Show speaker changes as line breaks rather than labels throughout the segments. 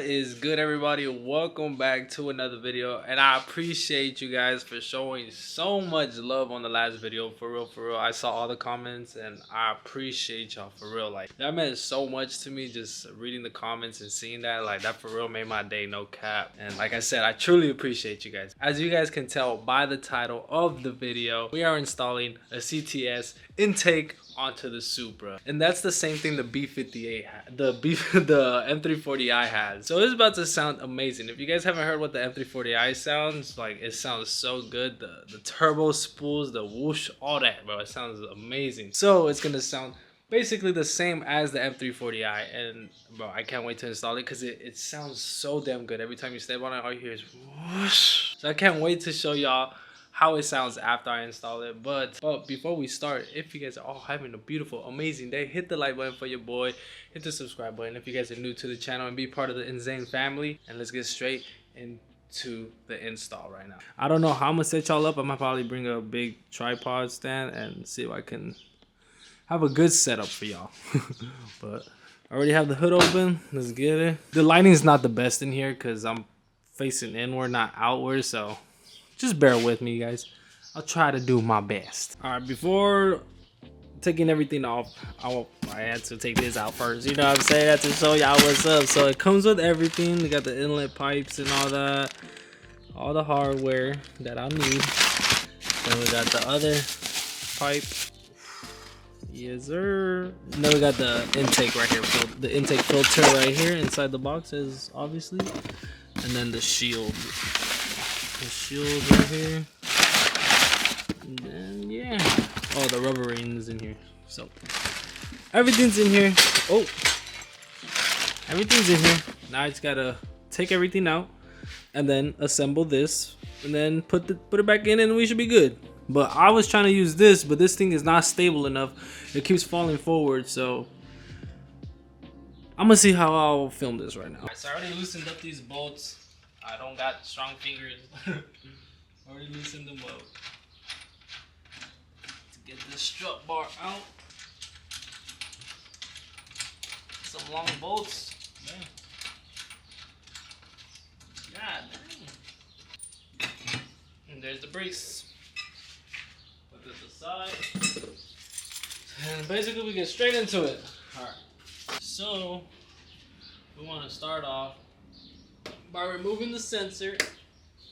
is good, everybody? Welcome back to another video, and I appreciate you guys for showing so much love on the last video. For real, I saw all the comments and I appreciate y'all for real. Like, that meant so much to me, just reading the comments and seeing that. Like, that for real made my day, no cap. And like I said, I truly appreciate you guys. As you guys can tell by the title of the video, we are installing a CTS intake onto the Supra, and that's the same thing the B58 the M340i has. So it's about to sound amazing. If you guys haven't heard what the M340i sounds like, it sounds so good. The turbo spools, the whoosh, all that, bro, it sounds amazing. So it's gonna sound basically the same as the M340i, and bro, I can't wait to install it because it sounds so damn good. Every time you step on it, all you hear is whoosh. So I can't wait to show y'all how it sounds after I install it. But before we start, if you guys are all having a beautiful, amazing day, hit the like button for your boy, hit the subscribe button if you guys are new to the channel, and be part of the INZANE family. And let's get straight into the install right now. I don't know how I'm gonna set y'all up. I might probably bring a big tripod stand and see if I can have a good setup for y'all. But I already have the hood open. Let's get it. The lighting is not the best in here because I'm facing inward, not outward, so just bear with me, guys. I'll try to do my best. All right, before taking everything off, I had to take this out first. You know what I'm saying? I have to show y'all what's up. So it comes with everything. We got the inlet pipes and all that, all the hardware that I need. Then we got the other pipe. Yes, sir. Then we got the intake right here. The intake filter right here inside the box is obviously, and then the shield. The shield right here, and then yeah, oh, the rubber ring is in here. So everything's in here. Oh, everything's in here. Now I just gotta take everything out and then assemble this and then put it back in, and we should be good. But I was trying to use this, but this thing is not stable enough. It keeps falling forward, so I'm gonna see how I'll film this right now. Alright, so I already loosened up these bolts. I don't got strong fingers. Already loosened them up. To get this strut bar out. Some long bolts. Man. God dang. And there's the brace. Put this aside. And basically we get straight into it. Alright. So we want to start off by removing the sensor.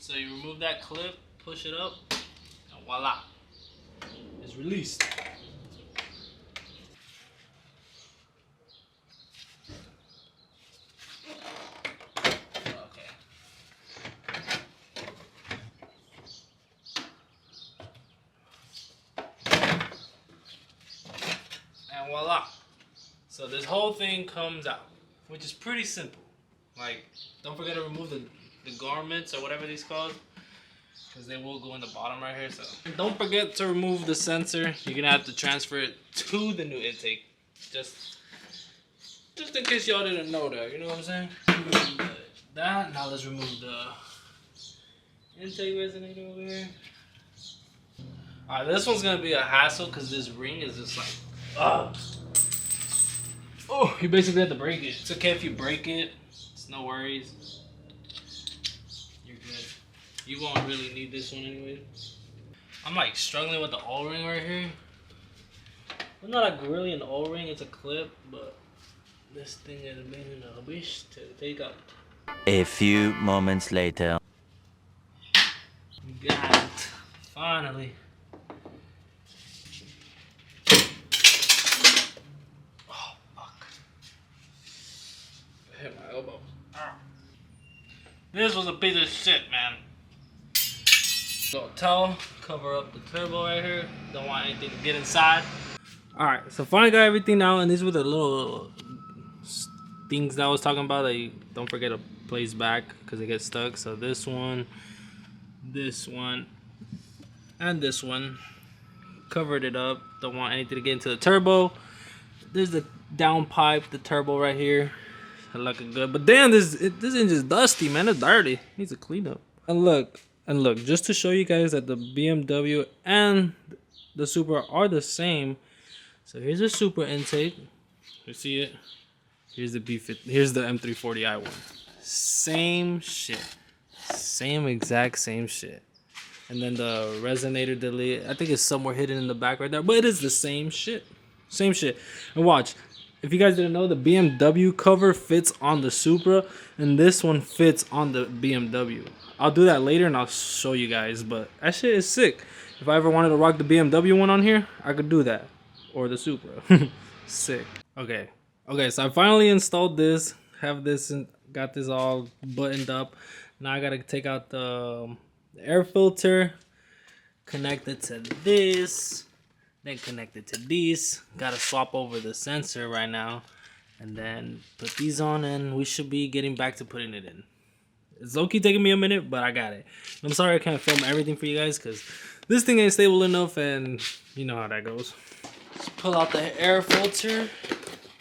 So you remove that clip, push it up, and voila, it's released. Okay. And voila. So this whole thing comes out, which is pretty simple. Like, don't forget to remove the garments or whatever these called, because they will go in the bottom right here. So don't forget to remove the sensor. You're gonna have to transfer it to the new intake, just in case y'all didn't know that. You know what I'm saying? That. Now let's remove the intake resonator over here. All right, this one's gonna be a hassle because this ring is just like, oh, you basically have to break it. It's okay if you break it. No worries, you're good. You won't really need this one anyway. I'm like struggling with the O-ring right here. It's not like really an O-ring, it's a clip, but this thing has been a wish to take out.
A few moments later.
Got it, finally. Oh fuck! I hit my elbow. This was a piece of shit, man. So towel, cover up the turbo right here. Don't want anything to get inside. Alright, so finally got everything out, and these were the little things that I was talking about that you don't forget to place back because they get stuck. So this one, and this one. Covered it up. Don't want anything to get into the turbo. There's the down pipe, the turbo right here. Looking good, but damn, this engine's dusty, man. It's dirty. Needs a cleanup. And look, just to show you guys that the BMW and the Supra are the same. So here's a Supra intake. You see it? Here's the B50. Here's the M340i one. same shit. Same exact same shit. And then the resonator delay, I think it's somewhere hidden in the back right there, but it is the same shit. Same shit. And watch, if you guys didn't know, the BMW cover fits on the Supra, and this one fits on the BMW. I'll do that later and I'll show you guys, but that shit is sick. If I ever wanted to rock the BMW one on here, I could do that. Or the Supra. Sick. Okay, so I finally installed this, have this and got this all buttoned up. Now I gotta take out the air filter, connect it to this, then connect it to these. Gotta swap over the sensor right now, and then put these on, and we should be getting back to putting it in. It's low-key taking me a minute, but I got it. I'm sorry I can't film everything for you guys because this thing ain't stable enough, and you know how that goes. Let's pull out the air filter.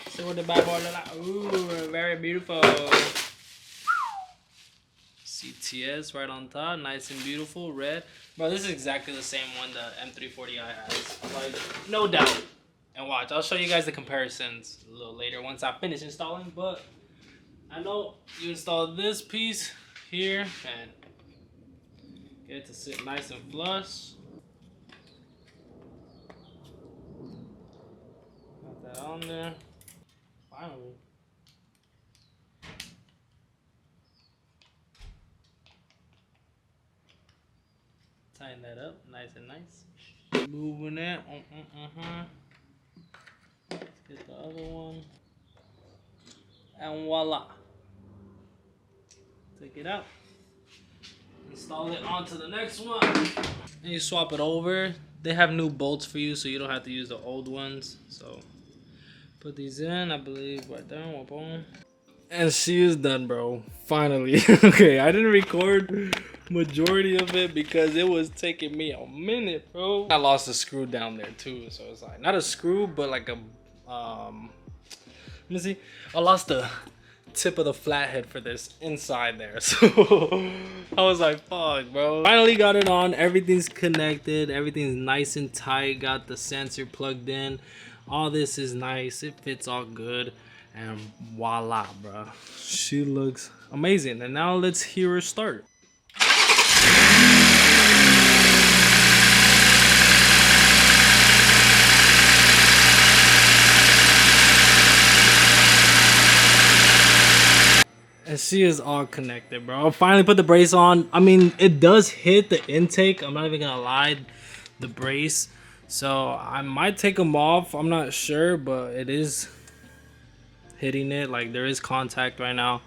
See what the bad boy look like. Ooh, very beautiful. CTS right on top, nice and beautiful, red. Bro, this is exactly the same one the M340i has, like, no doubt. And watch, I'll show you guys the comparisons a little later once I finish installing, but I know you install this piece here and get it to sit nice and flush. Got that on there. Finally. Tighten that up, nice and nice. Moving that. Let's get the other one. And voila. Take it out. Install it onto the next one. And you swap it over. They have new bolts for you, so you don't have to use the old ones. So put these in, I believe, right there. Boom. And she is done, bro. Finally. Okay, I didn't record majority of it because it was taking me a minute, bro. I lost a screw down there too, so it's like not a screw, but like a let me see. I lost the tip of the flathead for this inside there, so I was like, fuck, bro. Finally got it on. Everything's connected. Everything's nice and tight. Got the sensor plugged in. All this is nice. It fits all good. And voila, bro. She looks amazing. And now let's hear her start. And she is all connected, bro. I finally put the brace on. I mean, it does hit the intake. I'm not even gonna lie, the brace. So I might take them off. I'm not sure, but it is hitting it. Like, there is contact right now.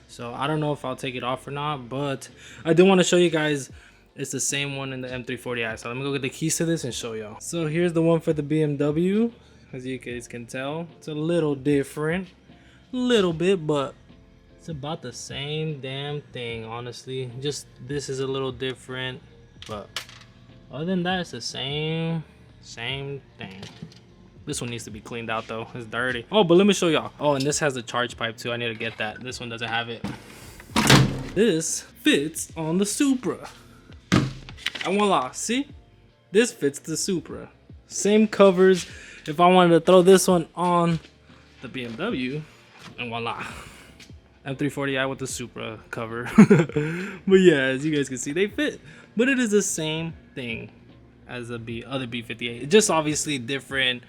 So I don't know if I'll take it off or not, but I do want to show you guys it's the same one in the M340i. So let me go get the keys to this and show y'all. So here's the one for the BMW. As you guys can tell, it's a little different, a little bit, but it's about the same damn thing, honestly. Just this is a little different, but other than that, it's the same thing. This one needs to be cleaned out though. It's dirty. Oh, but let me show y'all. Oh, and this has a charge pipe too. I need to get that. This one doesn't have it. This fits on the Supra. And voila, see? This fits the Supra. Same covers. If I wanted to throw this one on the BMW, and voila. M340i with the Supra cover. But yeah, as you guys can see, they fit. But it is the same thing as the other B58. Just obviously different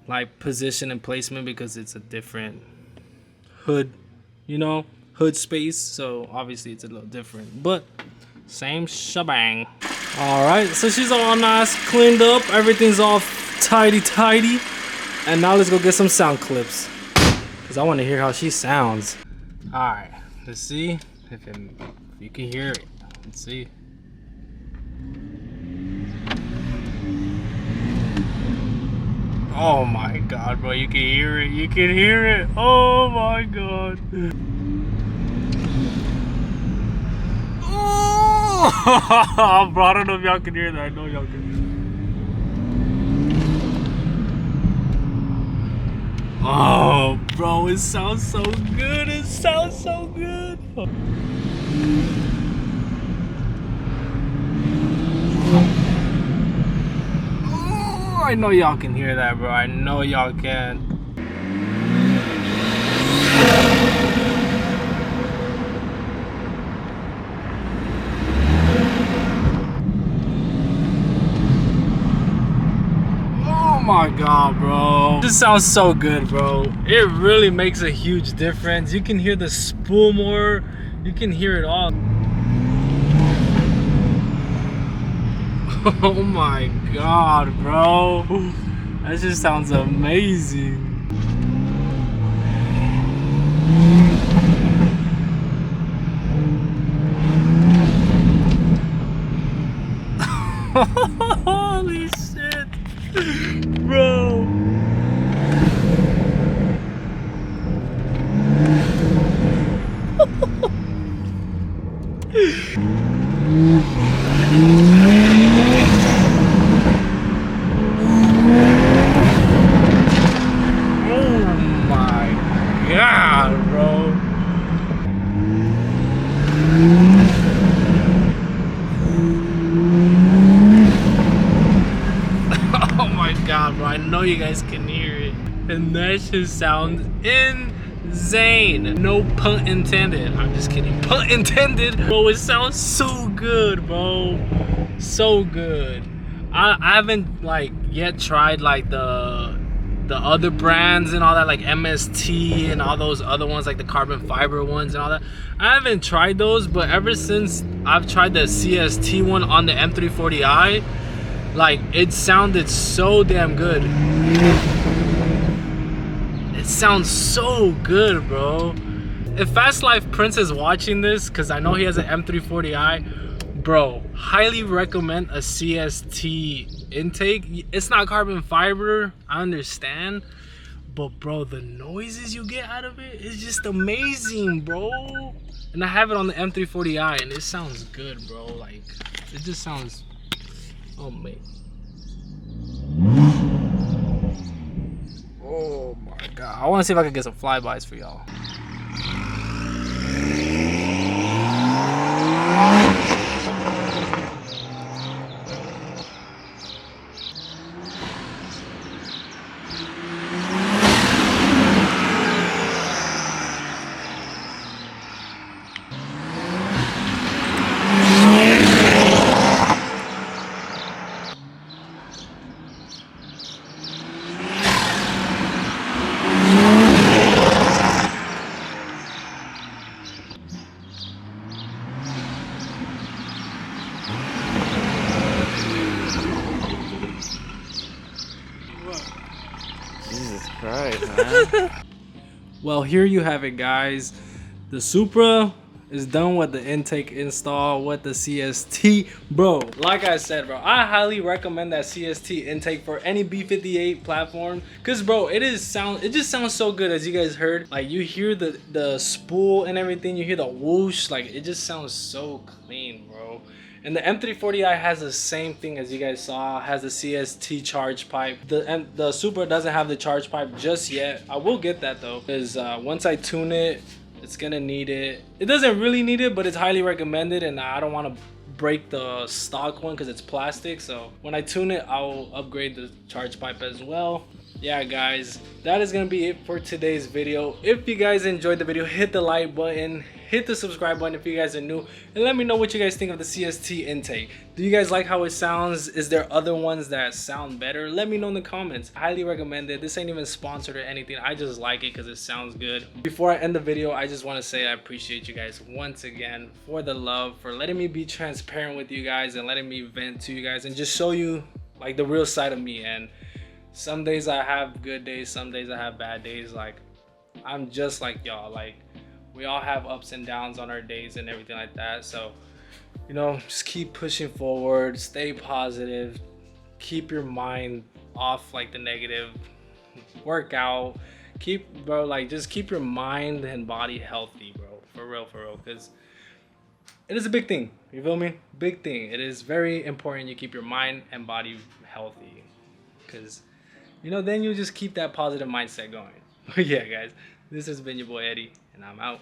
like position and placement because it's a different hood, you know, hood space. So obviously it's a little different, but same shebang. All right, so she's all nice, cleaned up. Everything's all tidy. And now let's go get some sound clips because I want to hear how she sounds. All right, let's see if you can hear it. Let's see. Oh my god, bro, you can hear it. You can hear it. Oh my god. Oh, bro, I don't know if y'all can hear that. I know y'all can hear it. Oh, bro, it sounds so good. It sounds so good. Oh, I know y'all can hear that, bro. I know y'all can. god, bro. This sounds so good, bro. It really makes a huge difference. You can hear the spool more. You can hear it all. Oh my god, bro. That just sounds amazing. Holy shit, bro. Oh my god, bro. Oh my god, bro. I know you guys can hear it. And that shit sounds insane. No pun intended. I'm just kidding. Pun intended. Bro, it sounds so good, bro. So good. I haven't like yet tried like the other brands and all that, like MST and all those other ones, like the carbon fiber ones and all that. I haven't tried those, but ever since I've tried the CST one on the M340i, like it sounded so damn good. It sounds so good, bro. If Fast Life Prince is watching this, because I know he has an M340i, bro, highly recommend a CST intake. It's not carbon fiber, I understand, but bro, the noises you get out of it is just amazing, bro. And I have it on the M340i and it sounds good, bro. Like, it just sounds, oh man. Oh my god. I want to see if I can get some flybys for y'all.
Jesus Christ, man.
Well, here you have it, guys. The Supra is done with the intake install with the CST, bro. Like I said, bro, I highly recommend that CST intake for any B58 platform, cause bro, it just sounds so good. As you guys heard, like you hear the spool and everything, you hear the whoosh, like it just sounds so clean, bro. And the M340i has the same thing, as you guys saw, has the CST charge pipe. The Supra doesn't have the charge pipe just yet. I will get that though, because once I tune it, it's gonna need it. It doesn't really need it, but it's highly recommended, and I don't want to break the stock one because it's plastic. So when I tune it, I'll upgrade the charge pipe as well. Yeah guys, that is gonna be it for today's video. If you guys enjoyed the video, hit the like button, hit the subscribe button if you guys are new, and let me know what you guys think of the CST intake. Do you guys like how it sounds? Is there other ones that sound better? Let me know in the comments. I highly recommend it. This ain't even sponsored or anything. I just like it because it sounds good. Before I end the video, I just want to say I appreciate you guys once again for the love, for letting me be transparent with you guys and letting me vent to you guys and just show you like the real side of me. And some days I have good days, some days I have bad days. Like, I'm just like y'all. Like, we all have ups and downs on our days and everything like that. So, you know, just keep pushing forward, stay positive, keep your mind off like the negative, work out, just keep your mind and body healthy, bro. For real, because it is a big thing. You feel me? Big thing. It is very important you keep your mind and body healthy, because you know, then you just keep that positive mindset going. But yeah guys, this has been your boy Eddie, and I'm out.